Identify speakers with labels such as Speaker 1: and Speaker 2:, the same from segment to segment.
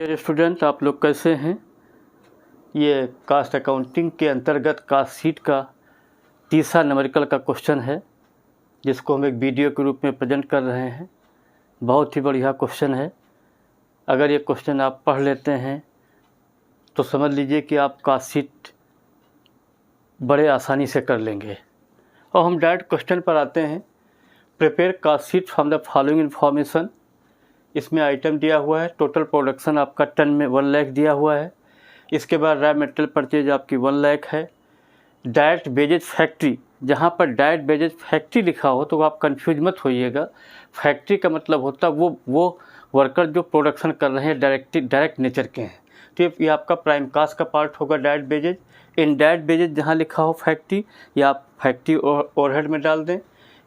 Speaker 1: मेरे स्टूडेंट, आप लोग कैसे हैं। ये कास्ट अकाउंटिंग के अंतर्गत कास्ट शीट का तीसरा न्यूमेरिकल का क्वेश्चन है, जिसको हम एक वीडियो के रूप में प्रेजेंट कर रहे हैं। बहुत ही बढ़िया क्वेश्चन है। अगर ये क्वेश्चन आप पढ़ लेते हैं तो समझ लीजिए कि आप कास्ट शीट बड़े आसानी से कर लेंगे। और हम डायरेक्ट क्वेश्चन पर आते हैं। Prepare cost sheet from the following information. इसमें आइटम दिया हुआ है, टोटल प्रोडक्शन आपका टन में 1 लाख दिया हुआ है। इसके बाद रॉ मटेरियल परचेज आपकी 1 लाख है। डायरेक्ट वेजेज फैक्ट्री, जहाँ पर डायरेक्ट वेजेज फैक्ट्री लिखा हो तो आप कंफ्यूज मत होइएगा। फैक्ट्री का मतलब होता है वो वर्कर जो प्रोडक्शन कर रहे हैं डायरेक्ट नेचर के हैं। तो ये आपका प्राइम कास्ट का पार्ट होगा डायरेक्ट वेजेज। इनडायरेक्ट वेजेज जहाँ लिखा हो फैक्ट्री, या आप फैक्ट्री ओवरहेड में डाल दें।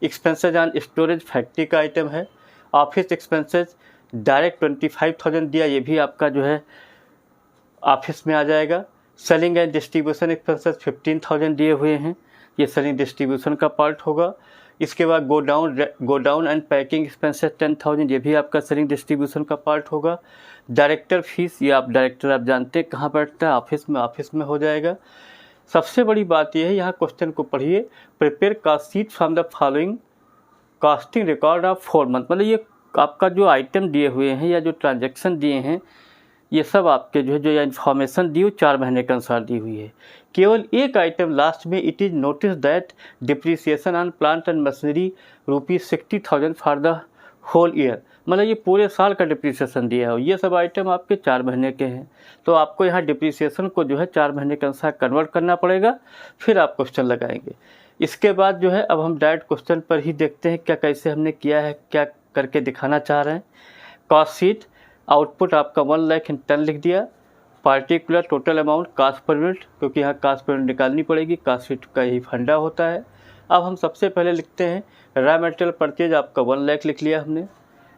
Speaker 1: एक्सपेंसेज ऑन स्टोरेज फैक्ट्री का आइटम है। ऑफिस एक्सपेंसेज डायरेक्ट 25,000 दिया, ये भी आपका जो है ऑफिस में आ जाएगा। सेलिंग एंड डिस्ट्रीब्यूशन एक्सपेंसेस 15,000 दिए हुए हैं, ये सेलिंग डिस्ट्रीब्यूशन का पार्ट होगा। इसके बाद go down and packing expenses 10,000, ये भी आपका सेलिंग डिस्ट्रीब्यूशन का पार्ट होगा। डायरेक्टर फीस, ये डायरेक्टर आप जानते हैं कहाँ बैठता है, ऑफिस में हो जाएगा। सबसे बड़ी बात यह है, यहाँ क्वेश्चन को पढ़िए। Prepare cost sheet from the following costing record of 4 month. मतलब ये आपका जो आइटम दिए हुए हैं या जो ट्रांजैक्शन दिए हैं, ये सब आपके जो इन्फॉर्मेशन दी हुई 4 महीने के अनुसार दी हुई है। केवल एक आइटम लास्ट में, it is notice that depreciation on plant and machinery ₹60,000 for the whole year. मतलब ये पूरे साल का डिप्रिसिएशन दिया है। ये सब आइटम आपके 4 महीने के हैं, तो आपको यहाँ डिप्रिसिएशन को जो है 4 महीने के अनुसार कन्वर्ट करना पड़ेगा, फिर आप क्वेश्चन लगाएंगे। इसके बाद जो है अब हम डायरेक्ट क्वेश्चन पर ही देखते हैं क्या कैसे हमने किया है, क्या करके दिखाना चाह रहे हैं। कॉस्ट शीट आउटपुट आपका 1 लाख इन टन लिख दिया। Particular total amount cost per unit, क्योंकि यहाँ कास्ट पर यूनिट निकालनी पड़ेगी, कास्ट शीट का ही फंडा होता है। अब हम सबसे पहले लिखते हैं रॉ मटेरियल परचेज आपका 1 लाख लिख लिया हमने।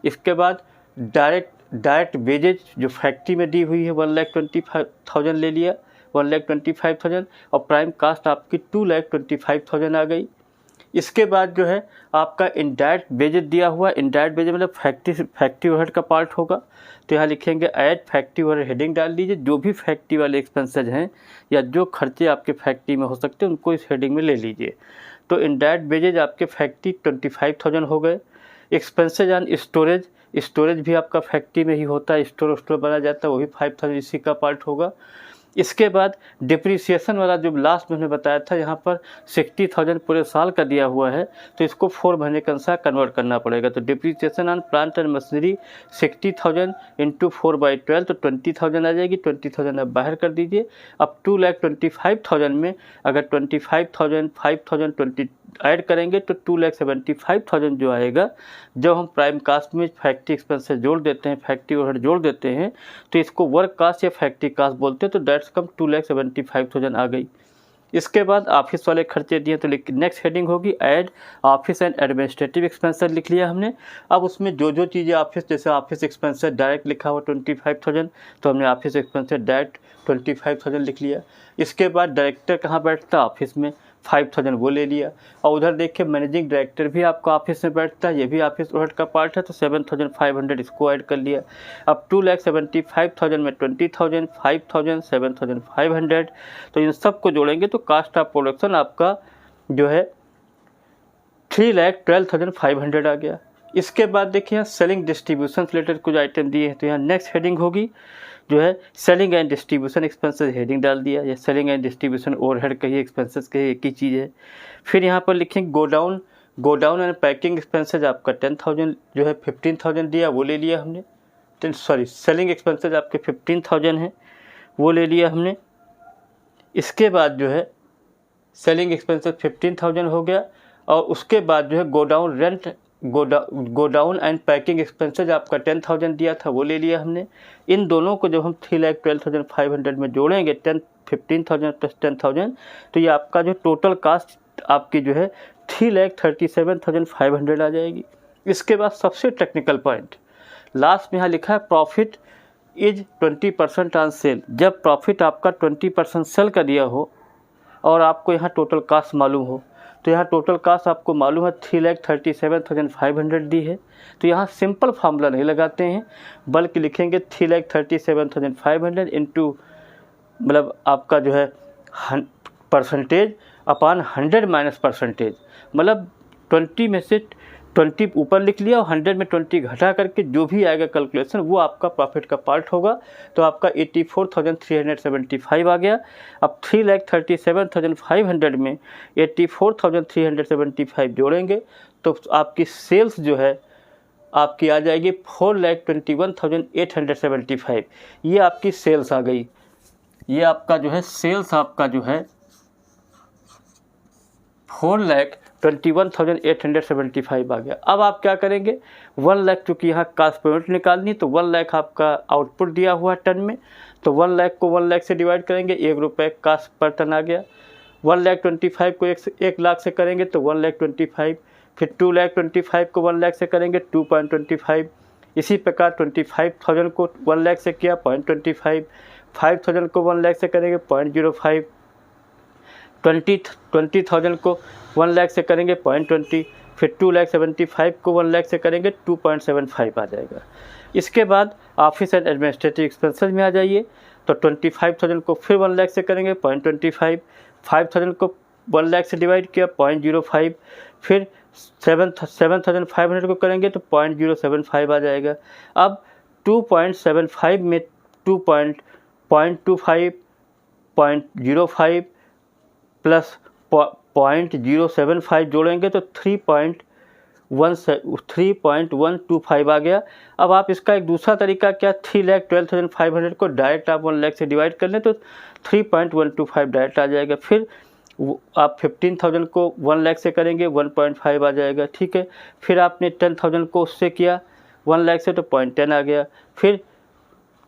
Speaker 1: इसके बाद डायरेक्ट वेजेज जो फैक्ट्री में दी हुई है 1,25,000 ले लिया, 1,25,000। और प्राइम कास्ट आपकी 2,25,000 आ गई। इसके बाद जो है आपका इनडायरेक्ट वेजेज दिया हुआ। इनडायरेक्ट वेजेज मतलब फैक्ट्री ओवरहेड का पार्ट होगा, तो यहाँ लिखेंगे ऐड फैक्ट्री ओवरहेड, हेडिंग डाल दीजिए। जो भी फैक्ट्री वाले एक्सपेंसेज हैं या जो खर्चे आपके फैक्ट्री में हो सकते हैं उनको इस हेडिंग में ले लीजिए। तो इनडायरेक्ट वेजेज आपके फैक्ट्री 25,000 हो गए। एक्सपेंसेज ऑन स्टोरेज भी आपका फैक्ट्री में ही होता है, स्टोर बना जाता है, वो भी 5,000 इसी का पार्ट होगा। इसके बाद डिप्रिसिएशन वाला जो लास्ट में हमने बताया था, यहाँ पर 60,000 पूरे साल का दिया हुआ है, तो इसको 4 महीने के अनुसार कन्वर्ट करना पड़ेगा। तो depreciation on plant and machinery 60,000 into 4/12, तो 20,000 आ जाएगी। 20,000 आप बाहर कर दीजिए। अब 2,25,000 में अगर 25,000 5,000 20 ऐड करेंगे तो 2,75,000 जो आएगा। जब हम प्राइम कास्ट में फैक्ट्री एक्सपेंसेस जोड़ देते हैं, फैक्ट्री ओवरहेड जोड़ देते हैं, तो इसको वर्क कास्ट या फैक्ट्री कास्ट बोलते हैं। तो दैट्स कम 2,75,000 आ गई। इसके बाद ऑफिस वाले खर्चे दिए, तो नेक्स्ट हेडिंग होगी add office and administrative expenses लिख लिया हमने। अब उसमें जो चीज़ें ऑफिस, जैसे ऑफिस एक्सपेंसेस डायरेक्ट लिखा हुआ 25,000, तो हमने ऑफिस एक्सपेंसेस डायरेक्ट 25,000 लिख लिया। इसके बाद डायरेक्टर कहाँ बैठता है, ऑफिस में, 5,000 वो ले लिया। और उधर देखिए मैनेजिंग डायरेक्टर भी आपका ऑफिस में बैठता है, ये भी ऑफिस ओवरहेड का पार्ट है, तो 7,500 इसको ऐड कर लिया। अब 2,75,000 में 20,000 5,000 7,500, तो इन सब को जोड़ेंगे तो कास्ट ऑफ प्रोडक्शन आपका जो है 3,12,500 आ गया। इसके बाद देखिए यहाँ सेलिंग डिस्ट्रीब्यूशन से रिलेटेड कुछ आइटम दिए हैं, तो यहाँ नेक्स्ट हेडिंग होगी जो है selling and distribution expenses, heading डाल दिया। ये सेलिंग एंड डिस्ट्रीब्यूशन ओवरहेड का ही एक्सपेंसेस का एक ही चीज़ है। फिर यहाँ पर लिखेंगे go down and packing expenses आपका 10,000 जो है 15,000 दिया, वो ले लिया हमने। सेलिंग एक्सपेंसेस आपके 15,000 है, वो ले लिया हमने। इसके बाद जो है सेलिंग एक्सपेंसेस 15,000 हो गया। और उसके बाद जो है go down and packing expenses आपका 10,000 दिया था, वो ले लिया हमने। इन दोनों को जब हम 3,12,500 में जोड़ेंगे 15,000 प्लस 10,000, तो ये आपका जो टोटल कास्ट आपकी जो है 3,37,500 आ जाएगी। इसके बाद सबसे टेक्निकल पॉइंट लास्ट में यहाँ लिखा है प्रॉफिट इज 20% ऑन सेल। जब प्रॉफिट आपका 20% सेल का दिया हो और आपको यहाँ टोटल कास्ट मालूम हो, तो यहाँ टोटल कास्ट आपको मालूम है 3,37,500 दी है। तो यहाँ सिंपल फार्मूला नहीं लगाते हैं, बल्कि लिखेंगे 3,37,500 इंटू मतलब आपका जो है परसेंटेज अपॉन 100 माइनस परसेंटेज, मतलब 20 में से 20 ऊपर लिख लिया और 100 में 20 घटा करके जो भी आएगा कैलकुलेशन वो आपका प्रॉफिट का पार्ट होगा। तो आपका 84,375 आ गया। अब 3,37,500 में 84,375 जोड़ेंगे तो आपकी सेल्स जो है आपकी आ जाएगी 4,21,875। ये आपकी सेल्स आ गई। ये आपका जो है सेल्स आपका जो है 4,21,875 आ गया। अब आप क्या करेंगे, 1 लाख चूँकि यहाँ कास्ट पेमेंट निकालनी, तो 1 लाख आपका आउटपुट दिया हुआ टन में, तो 1 लाख को 1 लाख से डिवाइड करेंगे, 1 रुपये कास्ट पर टन आ गया। 1,25,000 को 1 लाख से करेंगे तो 1,25,000, फिर 2,25,000 को 1 लाख से करेंगे 2.25, इसी प्रकार 25,000 को 1 लाख से किया 0.25, 5,000 को 1 लाख से करेंगे 0.05, 20,000 को 1 लाख से करेंगे 0.20, फिर 2,75,000 को 1 लाख से करेंगे 2.75 आ जाएगा। इसके बाद ऑफिस एंड एडमिनिस्ट्रेटिव एक्सपेंसेस में आ जाइए, तो 25,000 को फिर 1 लाख से करेंगे 0.25, 5,000 को 1 लाख से डिवाइड किया 0.05, फिर 7,500 को करेंगे तो 0.075 आ जाएगा। अब 2.75 में 2.25, 0.05 प्लस 0.075 जोड़ेंगे तो 3.125 आ गया। अब आप इसका एक दूसरा तरीका क्या, 3,12,500 को डायरेक्ट आप 1 लाख से डिवाइड कर लें तो 3.125 डायरेक्ट आ जाएगा। फिर आप 15,000 को 1 लाख से करेंगे 1.5 आ जाएगा, ठीक है। फिर आपने 10,000 को उससे किया 1 लाख से तो 0.10 आ गया। फिर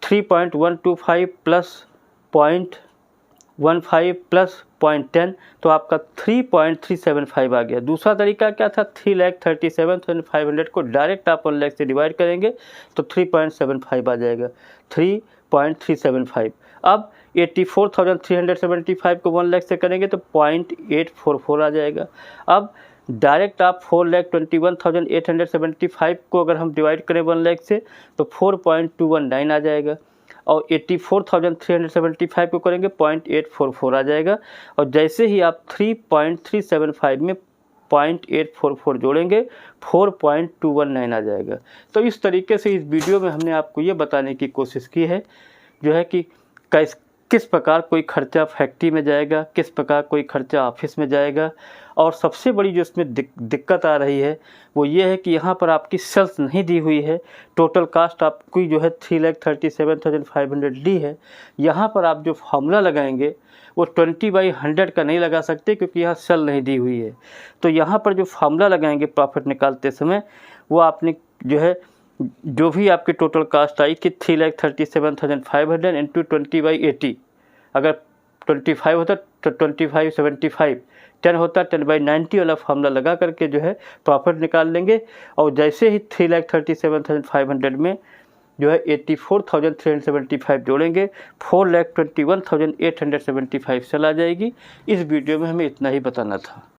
Speaker 1: 3.125 प्लस 0.15 प्लस 0.10 तो आपका 3.375 आ गया। दूसरा तरीका क्या था, 3,37,500 को डायरेक्ट आप 1 लाख से डिवाइड करेंगे तो 3.75 आ जाएगा, 3.375। अब 84,375 को 1 लाख से करेंगे तो 0.844 आ जाएगा। अब डायरेक्ट आप 4,21,875 को अगर हम डिवाइड करें 1 लाख से तो 4.219 आ जाएगा, और 84,375 को करेंगे 0.844 आ जाएगा। और जैसे ही आप 3.375 में 0.844 जोड़ेंगे 4.219 आ जाएगा। तो इस तरीके से इस वीडियो में हमने आपको ये बताने की कोशिश की है जो है कि किस प्रकार कोई खर्चा फैक्ट्री में जाएगा, किस प्रकार कोई खर्चा ऑफिस में जाएगा। और सबसे बड़ी जो इसमें दिक्कत आ रही है वो ये है कि यहाँ पर आपकी सेल्स नहीं दी हुई है। टोटल कास्ट आपकी जो है 3,37,500 दी है। यहाँ पर आप जो फार्मूला लगाएंगे वो 20/100 का नहीं लगा सकते क्योंकि यहाँ सेल नहीं दी हुई है। तो यहाँ पर जो फार्मूला लगाएंगे प्रॉफिट निकालते समय वो आपने जो है जो भी आपकी टोटल कास्ट आई कि 3,37,500 इंटू 20/80, अगर 25 होता तो 25/75, 10 होता 10/90 वाला फार्मूला लगा करके जो है प्रॉफिट निकाल लेंगे। और जैसे ही 3,37,500 में जो है 84,375 जोड़ेंगे 4,21,875 सेल आ जाएगी। इस वीडियो में हमें इतना ही बताना था।